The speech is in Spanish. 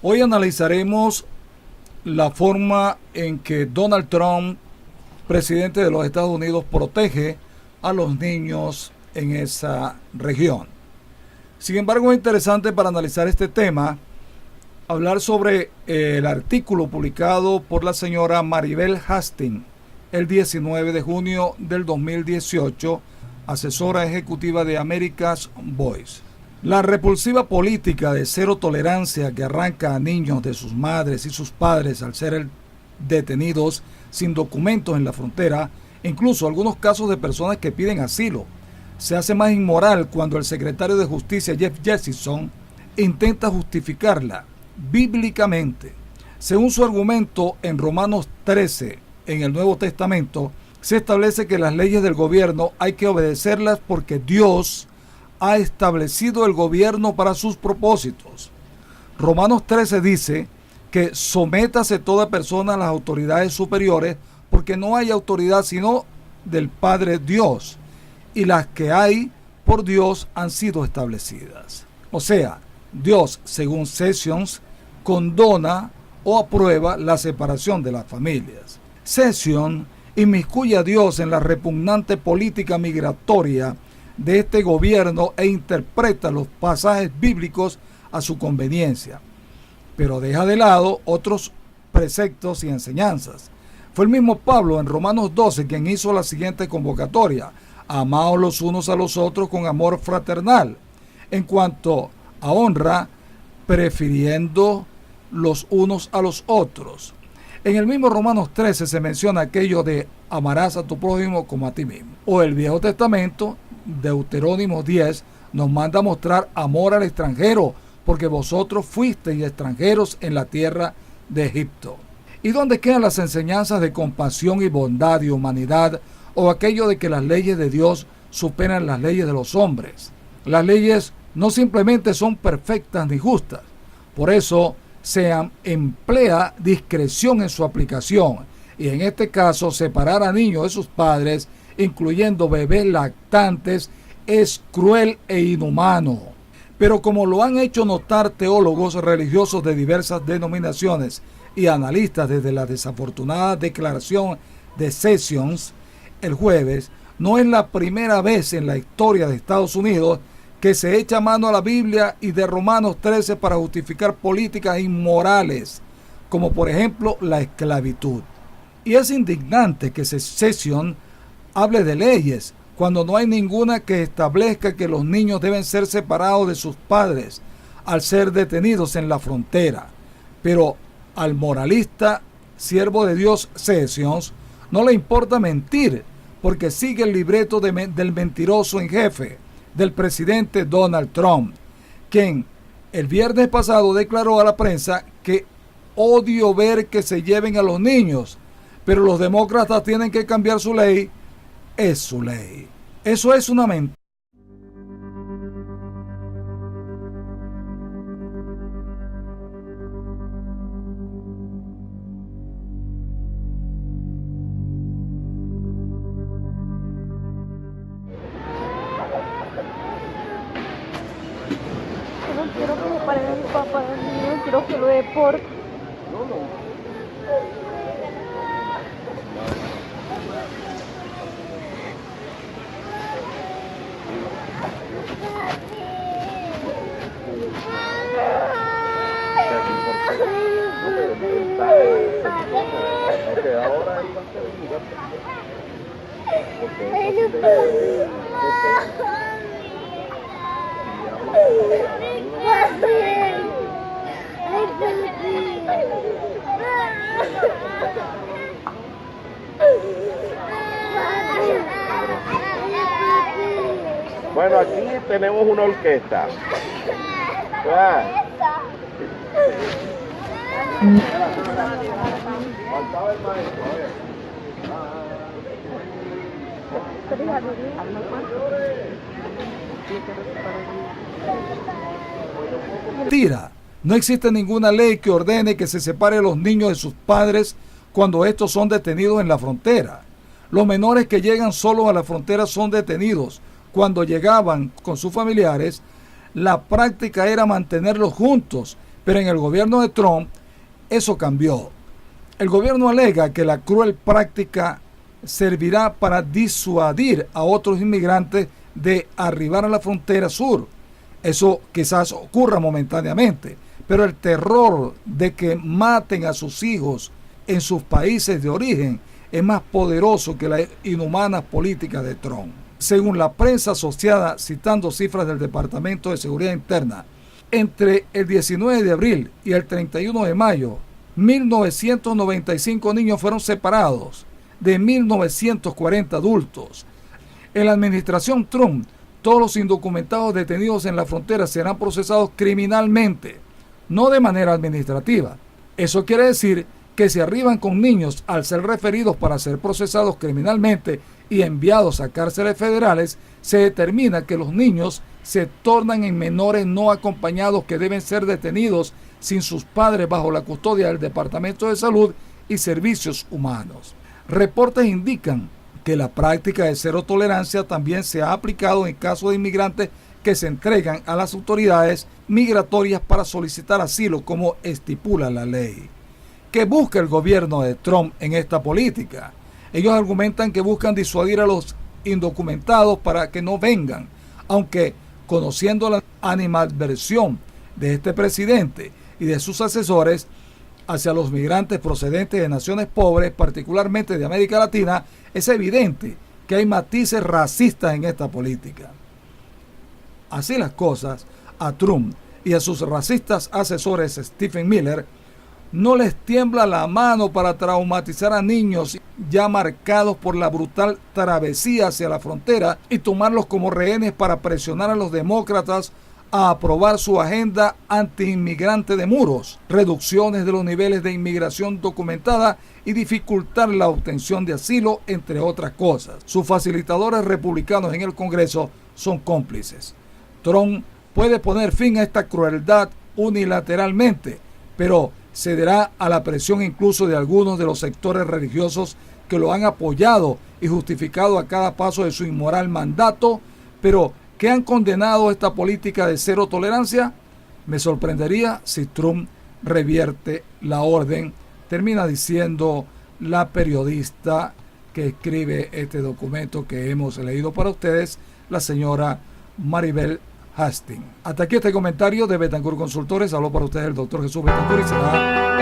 Hoy analizaremos la forma en que Donald Trump, presidente de los Estados Unidos, protege a los niños en esa región. Sin embargo, es interesante para analizar este tema hablar sobre el artículo publicado por la señora Maribel Hastings el 19 de junio del 2018, asesora ejecutiva de America's Voice. La repulsiva política de cero tolerancia que arranca a niños de sus madres y sus padres al ser detenidos sin documentos en la frontera, incluso algunos casos de personas que piden asilo, se hace más inmoral cuando el secretario de Justicia Jeff Sessions intenta justificarla bíblicamente. Según su argumento en Romanos 13, en el Nuevo Testamento, se establece que las leyes del gobierno hay que obedecerlas porque Dios ha establecido el gobierno para sus propósitos. Romanos 13 dice que sométase toda persona a las autoridades superiores porque no hay autoridad sino del Padre Dios, y las que hay por Dios han sido establecidas. O sea, Dios, según Sessions, condona o aprueba la separación de las familias. Sessions inmiscuye a Dios en la repugnante política migratoria de este gobierno e interpreta los pasajes bíblicos a su conveniencia, pero deja de lado otros preceptos y enseñanzas. Fue el mismo Pablo en Romanos 12 quien hizo la siguiente convocatoria: amaos los unos a los otros con amor fraternal, en cuanto a honra, prefiriendo los unos a los otros. En el mismo Romanos 13 se menciona aquello de amarás a tu prójimo como a ti mismo. O el Viejo Testamento, Deuterónimo 10, nos manda a mostrar amor al extranjero, porque vosotros fuisteis extranjeros en la tierra de Egipto. ¿Y dónde quedan las enseñanzas de compasión y bondad y humanidad, o aquello de que las leyes de Dios superan las leyes de los hombres? Las leyes no simplemente son perfectas ni justas, por eso se emplea discreción en su aplicación, y en este caso separar a niños de sus padres, incluyendo bebés lactantes, es cruel e inhumano. Pero como lo han hecho notar teólogos religiosos de diversas denominaciones y analistas desde la desafortunada declaración de Sessions el jueves, no es la primera vez en la historia de Estados Unidos que se echa mano a la Biblia y de Romanos 13 para justificar políticas inmorales, como por ejemplo la esclavitud. Y es indignante que Sessions hable de leyes cuando no hay ninguna que establezca que los niños deben ser separados de sus padres al ser detenidos en la frontera. Pero al moralista, siervo de Dios Sessions, no le importa mentir, porque sigue el libreto del mentiroso en jefe, del presidente Donald Trump, quien el viernes pasado declaró a la prensa que odio ver que se lleven a los niños, pero los demócratas tienen que cambiar su ley. Es su ley. Eso es una mentira. No quiero que se paren a mi papá, no quiero que lo deporten. Bueno, aquí tenemos una orquesta. Faltaba el maestro. Mentira. No existe ninguna ley que ordene que se separe a los niños de sus padres cuando estos son detenidos en la frontera. Los menores que llegan solos a la frontera son detenidos. Cuando llegaban con sus familiares, la práctica era mantenerlos juntos, Pero en el gobierno de Trump eso cambió. El gobierno alega que la cruel práctica servirá para disuadir a otros inmigrantes de arribar a la frontera sur. Eso quizás ocurra momentáneamente, pero el terror de que maten a sus hijos en sus países de origen es más poderoso que las inhumanas políticas de Trump. Según la prensa asociada, citando cifras del Departamento de Seguridad Interna, entre el 19 de abril y el 31 de mayo, 1.995 niños fueron separados de 1.940 adultos. En la administración Trump, todos los indocumentados detenidos en la frontera serán procesados criminalmente, no de manera administrativa. Eso quiere decir que si arriban con niños al ser referidos para ser procesados criminalmente y enviados a cárceles federales, se determina que los niños se tornan en menores no acompañados que deben ser detenidos sin sus padres bajo la custodia del Departamento de Salud y Servicios Humanos. Reportes indican que la práctica de cero tolerancia también se ha aplicado en casos de inmigrantes que se entregan a las autoridades migratorias para solicitar asilo, como estipula la ley. ¿Qué busca el gobierno de Trump en esta política? Ellos argumentan que buscan disuadir a los indocumentados para que no vengan, aunque conociendo la animadversión de este presidente y de sus asesores hacia los migrantes procedentes de naciones pobres, particularmente de América Latina, es evidente que hay matices racistas en esta política. Así las cosas, a Trump y a sus racistas asesores Stephen Miller no les tiembla la mano para traumatizar a niños ya marcados por la brutal travesía hacia la frontera y tomarlos como rehenes para presionar a los demócratas a aprobar su agenda anti-inmigrante de muros, reducciones de los niveles de inmigración documentada y dificultar la obtención de asilo, entre otras cosas. Sus facilitadores republicanos en el Congreso son cómplices. Trump puede poner fin a esta crueldad unilateralmente, pero cederá a la presión incluso de algunos de los sectores religiosos que lo han apoyado y justificado a cada paso de su inmoral mandato, pero que han condenado esta política de cero tolerancia. Me sorprendería si Trump revierte la orden, termina diciendo la periodista que escribe este documento que hemos leído para ustedes, la señora Maribel Hastings. Hasta aquí este comentario de Betancourt Consultores. Habló para ustedes el doctor Jesús Betancourt y será